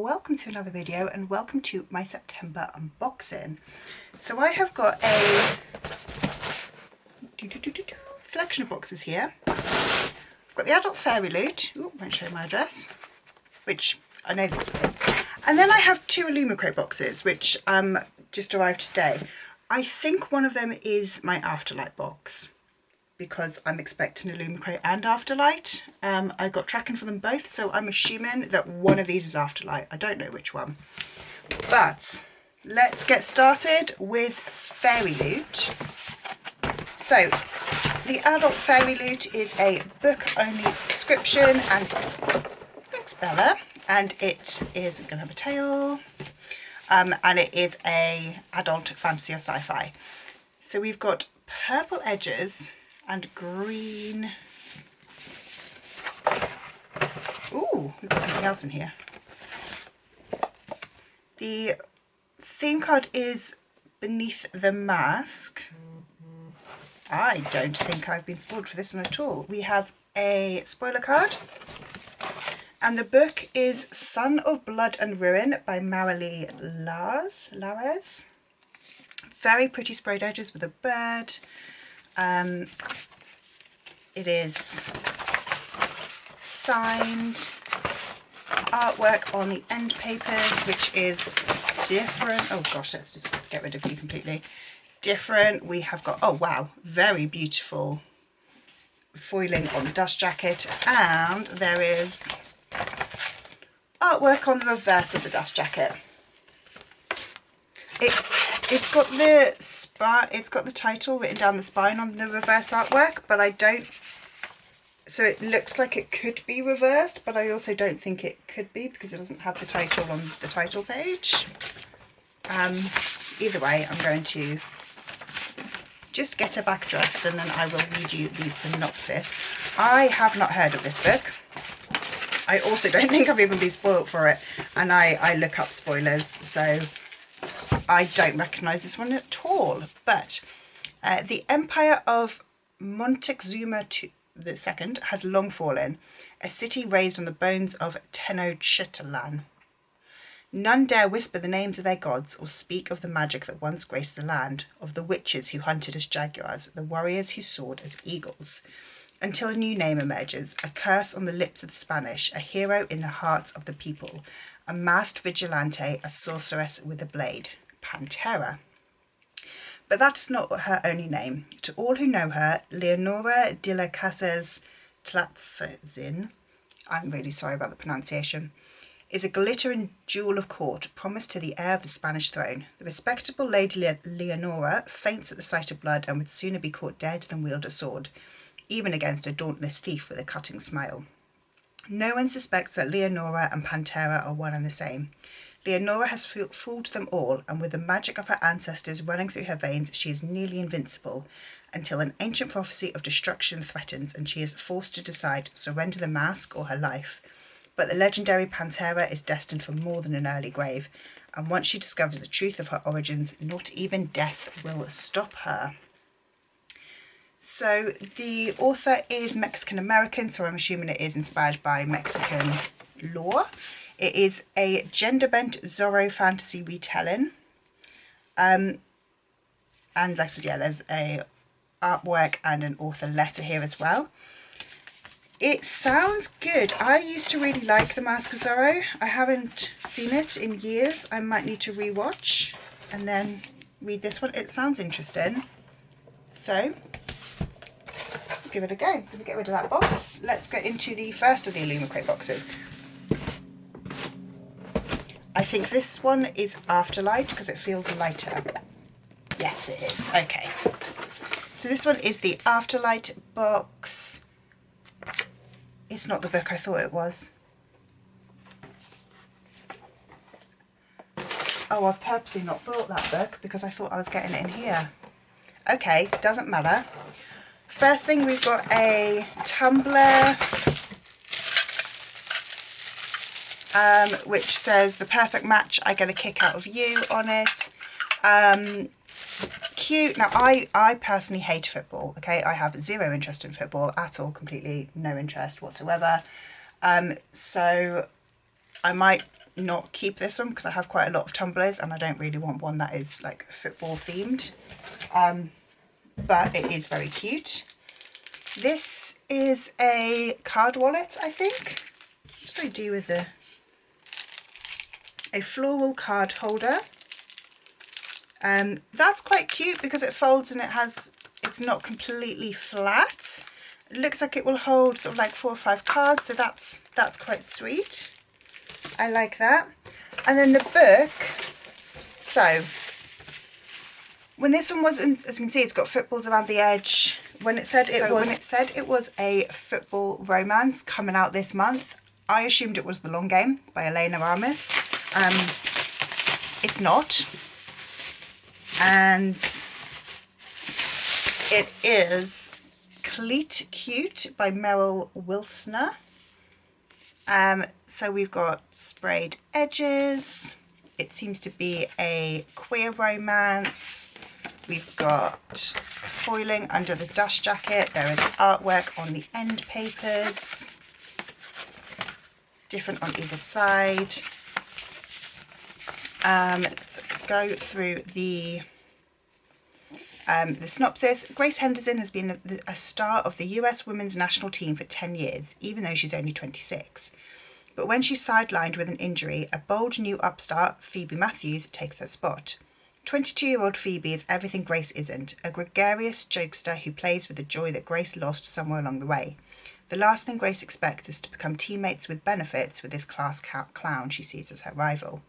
welcome to another video and welcome to my September unboxing. So I have got a selection of boxes here. I've got the adult Fairyloot. Oh, I won't show my address, which I know this one is. And then I have two Illumicrate boxes, which just arrived today. I think one of them is my Afterlight box, because I'm expecting Illumicrate and Afterlight. I got tracking for them both, so I'm assuming that one of these is Afterlight. I don't know which one. But let's get started with Fairyloot. So the adult Fairyloot is a book-only subscription, and thanks Bella, and it is going to have a tail, and it is a adult fantasy or sci-fi. So we've got purple edges and green. Ooh, we've got something else in here. The theme card is Beneath the Mask. I don't think I've been spoiled for this one at all. We have a spoiler card, and the book is Son of Blood and Ruin by Marilee Lares. Very pretty sprayed edges with a bird. It is signed, artwork on the end papers, which is different. Oh gosh, let's just get rid of you completely. Different. We have got, oh wow, very beautiful foiling on the dust jacket, and there is artwork on the reverse of the dust jacket. It's got the title written down the spine on the reverse artwork, but I don't, so it looks like it could be reversed, but I also don't think it could be because it doesn't have the title on the title page. Either way, I'm going to just get her back dressed and then I will read you the synopsis. I have not heard of this book. I also don't think I've even been spoiled for it, and I look up spoilers, so I don't recognise this one at all. But the Empire of Montezuma II has long fallen, a city raised on the bones of Tenochtitlan. None dare whisper the names of their gods or speak of the magic that once graced the land, of the witches who hunted as jaguars, the warriors who soared as eagles, until a new name emerges, a curse on the lips of the Spanish, a hero in the hearts of the people, a masked vigilante, a sorceress with a blade, Pantera. But that is not her only name. To all who know her, Leonora de las Casas Tlatzin, I'm really sorry about the pronunciation, is a glittering jewel of court promised to the heir of the Spanish throne. The respectable Lady Leonora faints at the sight of blood and would sooner be caught dead than wield a sword, even against a dauntless thief with a cutting smile. No one suspects that Leonora and Pantera are one and the same. Leonora has fooled them all, and with the magic of her ancestors running through her veins, she is nearly invincible, until an ancient prophecy of destruction threatens and she is forced to decide, surrender the mask or her life. But the legendary Pantera is destined for more than an early grave, and once she discovers the truth of her origins, not even death will stop her. So the author is Mexican-American, so I'm assuming it is inspired by Mexican lore. It is a gender-bent Zorro fantasy retelling. And like I said, yeah, there's a artwork and an author letter here as well. It sounds good. I used to really like The Mask of Zorro. I haven't seen it in years. I might need to rewatch and then read this one. It sounds interesting. So give it a go. I'm going to get rid of that box. Let's get into the first of the Illumicrate boxes. I think this one is Afterlight because it feels lighter. Yes, it is. Okay. So this one is the Afterlight box. It's not the book I thought it was. Oh, I've purposely not bought that book because I thought I was getting it in here. Okay, doesn't matter. First thing, we've got a tumbler, which says the perfect match, I get a kick out of you on it. Cute. Now I personally hate football, okay? I have zero interest in football at all, completely no interest whatsoever. So I might not keep this one because I have quite a lot of tumblers and I don't really want one that is like football themed. But it is very cute. This is a card wallet, I think. What did I do with a floral card holder? That's quite cute because it folds and it's not completely flat. It looks like it will hold sort of like 4 or 5 cards, so that's quite sweet. I like that. And then the book, so when this one wasn't, as you can see, it's got footballs around the edge. When it said it was a football romance coming out this month, I assumed it was The Long Game by Elena Ramos. It's not. And it is Cleat Cute by Meryl Wilsner. So we've got sprayed edges. It seems to be a queer romance. We've got foiling under the dust jacket. There is artwork on the end papers, different on either side. Let's go through the synopsis. Grace Henderson has been a star of the US women's national team for 10 years, even though she's only 26. But when she's sidelined with an injury, a bold new upstart, Phoebe Matthews, takes her spot. 22-year-old Phoebe is everything Grace isn't, a gregarious jokester who plays with the joy that Grace lost somewhere along the way. The last thing Grace expects is to become teammates with benefits with this class clown she sees as her rival.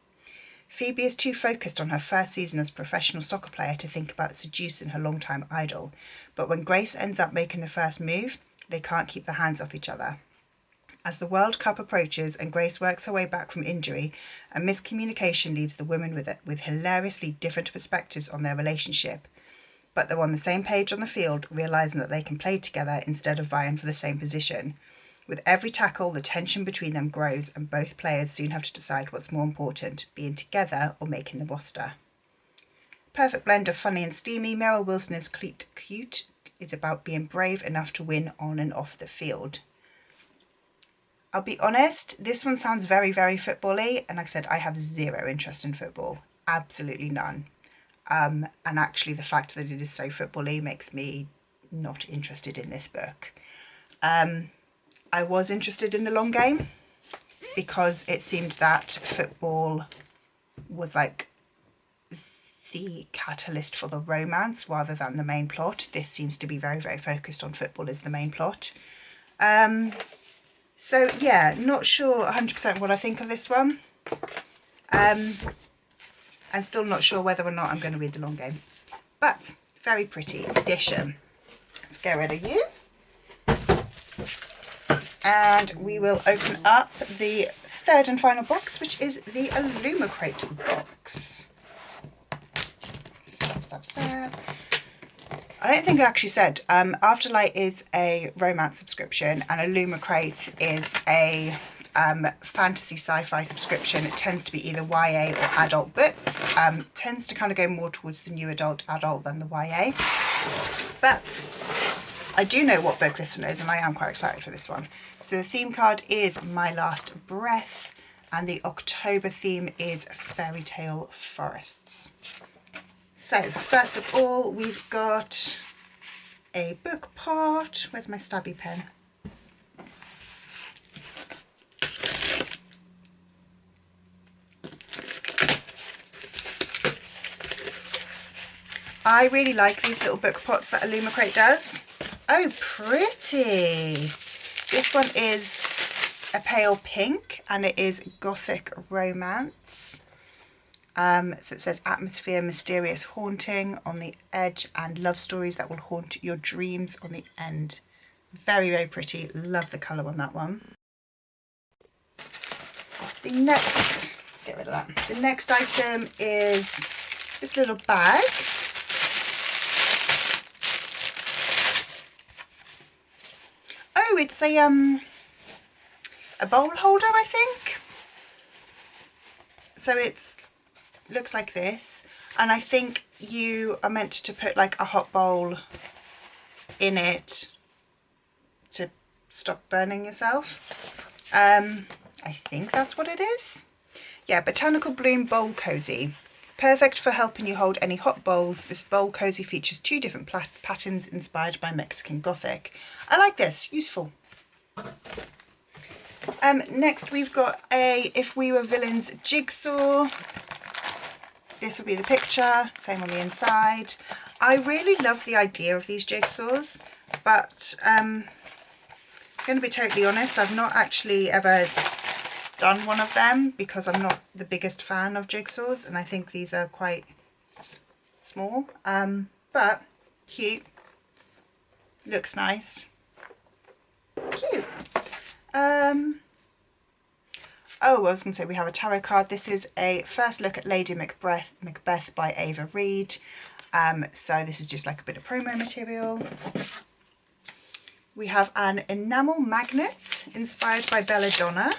Phoebe is too focused on her first season as a professional soccer player to think about seducing her longtime idol, but when Grace ends up making the first move, they can't keep their hands off each other. As the World Cup approaches and Grace works her way back from injury, a miscommunication leaves the women with hilariously different perspectives on their relationship. But they're on the same page on the field, realising that they can play together instead of vying for the same position. With every tackle, the tension between them grows and both players soon have to decide what's more important, being together or making the roster. Perfect blend of funny and steamy, Meryl Wilson's Cleat Cute is about being brave enough to win on and off the field. I'll be honest, this one sounds very, very football-y, and like I said, I have zero interest in football. Absolutely none. And actually the fact that it is so football-y makes me not interested in this book. I was interested in The Long Game because it seemed that football was like the catalyst for the romance rather than the main plot. This seems to be very, very focused on football as the main plot. So yeah, not sure 100% what I think of this one. And still not sure whether or not I'm going to read The Long Game. But very pretty edition. Let's get rid of you. And we will open up the third and final box, which is the Illumicrate box. Stab. I don't think I actually said, Afterlight is a romance subscription and Illumicrate is a fantasy sci-fi subscription. It tends to be either YA or adult books. Tends to kind of go more towards the new adult than the YA. But I do know what book this one is and I am quite excited for this one. So the theme card is My Last Breath and the October theme is Fairy Tale Forests. So first of all, we've got a book part. Where's my stabby pen? I really like these little book pots that Illumicrate does. Oh, pretty. This one is a pale pink and it is Gothic Romance. So it says atmosphere, mysterious, haunting on the edge and love stories that will haunt your dreams on the end. Very, very pretty. Love the colour on that one. The next, let's get rid of that. The next item is this little bag. Oh, it's a bowl holder, I think. So it's looks like this, and I think you are meant to put like a hot bowl in it to stop burning yourself. I think that's what it is. Yeah, Botanical Bloom Bowl Cozy. Perfect for helping you hold any hot bowls. This bowl cozy features 2 different patterns inspired by Mexican Gothic. I like this, useful. Next we've got a If We Were Villains jigsaw. This will be the picture, same on the inside. I really love the idea of these jigsaws, but I'm going to be totally honest, I've not actually ever done one of them because I'm not the biggest fan of jigsaws, and I think these are quite small, but cute, looks nice, cute. Oh, I was going to say we have a tarot card. This is a first look at Lady Macbeth by Ava Reid. So this is just like a bit of promo material. We have an enamel magnet inspired by Belladonna.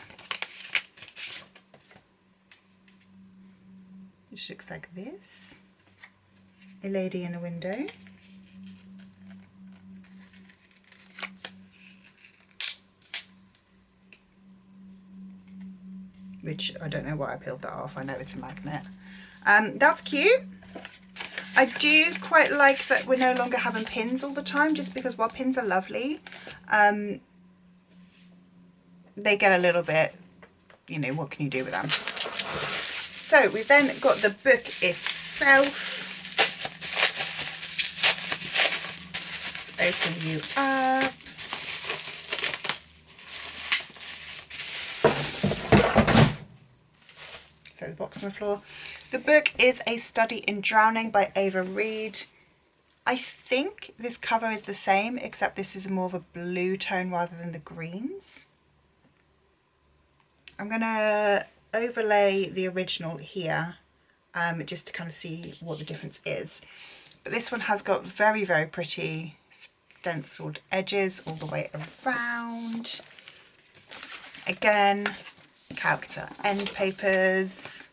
Which looks like this. A lady in a window. Which I don't know why I peeled that off. I know it's a magnet. That's cute. I do quite like that we're no longer having pins all the time, just because while pins are lovely, they get a little bit, you know, what can you do with them? So we've then got the book itself. Let's open you up. Throw the box on the floor. The book is A Study in Drowning by Ava Reid. I think this cover is the same, except this is more of a blue tone rather than the greens. I'm going to overlay the original here, just to kind of see what the difference is. But this one has got very, very pretty stenciled edges all the way around. Again, character end papers.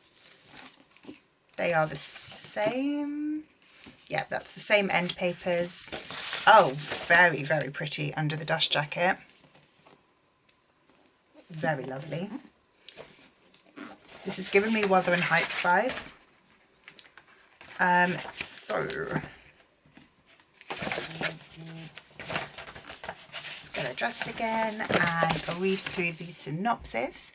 They are the same. Yeah, that's the same end papers. Oh, very, very pretty under the dust jacket. Very lovely. This is giving me Wuthering Heights vibes. So let's get her dressed again and I'll read through the synopsis.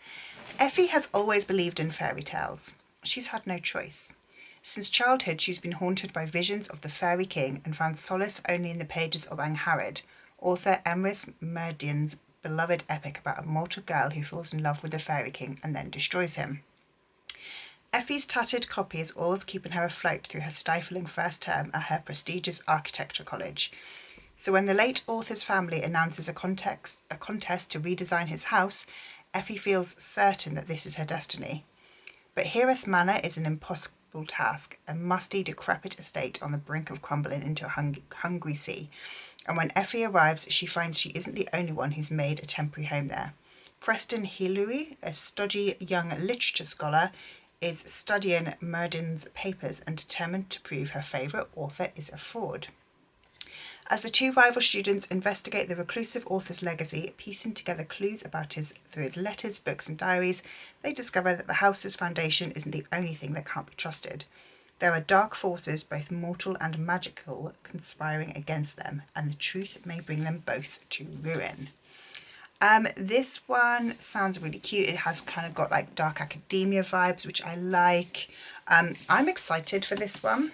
Effie has always believed in fairy tales. She's had no choice. Since childhood, she's been haunted by visions of the Fairy King and found solace only in the pages of Angharad, author Emrys Merdin's beloved epic about a mortal girl who falls in love with the Fairy King and then destroys him. Effie's tattered copy is all that's keeping her afloat through her stifling first term at her prestigious architecture college. So when the late author's family announces a contest to redesign his house, Effie feels certain that this is her destiny. But Heareth Manor is an impossible task, a musty, decrepit estate on the brink of crumbling into a hungry sea. And when Effie arrives, she finds she isn't the only one who's made a temporary home there. Preston Hillary, a stodgy young literature scholar, is studying Merdin's papers and determined to prove her favourite author is a fraud. As the two rival students investigate the reclusive author's legacy, piecing together clues about through his letters, books and diaries, they discover that the house's foundation isn't the only thing that can't be trusted. There are dark forces, both mortal and magical, conspiring against them, and the truth may bring them both to ruin. This one sounds really cute. It has kind of got like dark academia vibes, which I like. I'm excited for this one.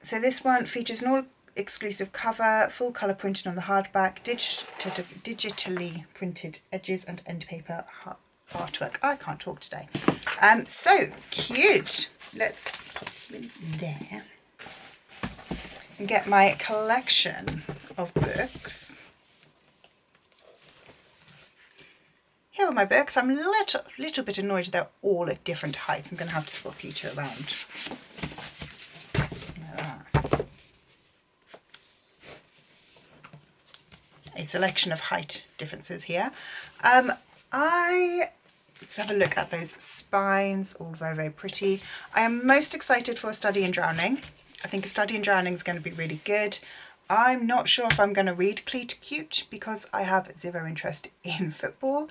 So this one features an all-exclusive cover, full colour printed on the hardback, digitally printed edges and end paper artwork. I can't talk today. So cute. Let's pop it there and get my collection of books. Here are my books. I'm a little bit annoyed they're all at different heights. I'm going to have to swap you two around. A selection of height differences here. Let's have a look at those spines, all very, very pretty. I am most excited for A Study in Drowning. I think A Study in Drowning is going to be really good. I'm not sure if I'm going to read Cleat Cute because I have zero interest in football.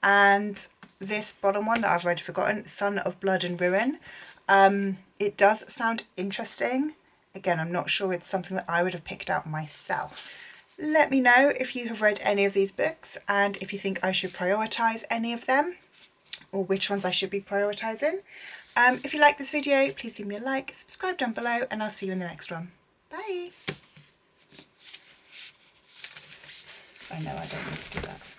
And this bottom one that I've already forgotten, Son of Blood and Ruin, it does sound interesting. Again, I'm not sure it's something that I would have picked out myself. Let me know if you have read any of these books and if you think I should prioritise any of them or which ones I should be prioritising. If you like this video, please leave me a like, subscribe down below, and I'll see you in the next one. Bye! I know I don't need to do that.